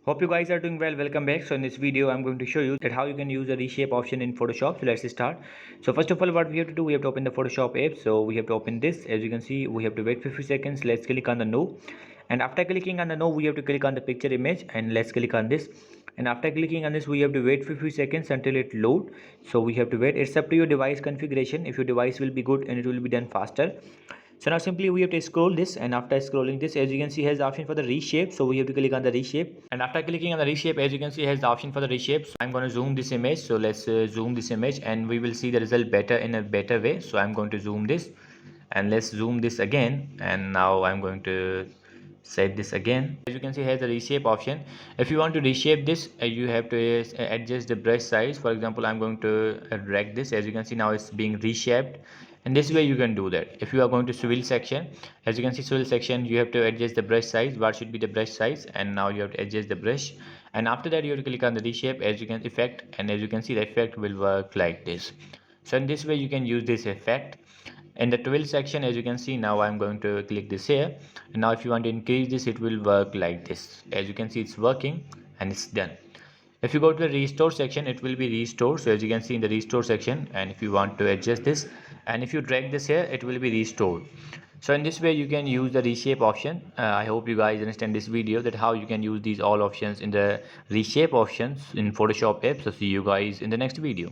Hope you guys are doing well. Welcome back. So in this video I'm going to show you that how you can use the reshape option in Photoshop. So let's start. So first of all, what we have to do, we have to open the Photoshop app. So we have to open this. As you can see, we have to wait for a few seconds. Let's click on the no, and after clicking on the no, we have to click on the picture image, and let's click on this. And after clicking on this, we have to wait for a few seconds until it load. So we have to wait. It's up to your device configuration. If your device will be good and it will be done faster. So now simply we have to scroll this, and after scrolling this, as you can see, has the option for the reshape. So we have to click on the reshape, and after clicking on the reshape, as you can see, has the option for the reshape. So I'm going to zoom this image. So let's zoom this image, and we will see the result better in a better way. So I'm going to zoom this, and let's zoom this again, and now I'm going to set this again. As you can see, has the reshape option. If you want to reshape this, you have to adjust the brush size. For example, I'm going to drag this. As you can see, now it's being reshaped, and this way you can do that. If you are going to swivel section, as you can see, swivel section, you have to adjust the brush size. What should be the brush size? And now you have to adjust the brush, and after that you have to click on the reshape, as you can effect, and as you can see, the effect will work like this. So in this way you can use this effect. In the 12 section, as you can see, now I'm going to click this here, and now if you want to increase this, it will work like this. As you can see, it's working and it's done. If you go to the restore section, it will be restored. So as you can see in the restore section, and if you want to adjust this, and if you drag this here, it will be restored. So in this way you can use the reshape option. I hope you guys understand this video, that how you can use these all options in the reshape options in Photoshop app. So see you guys in the next video.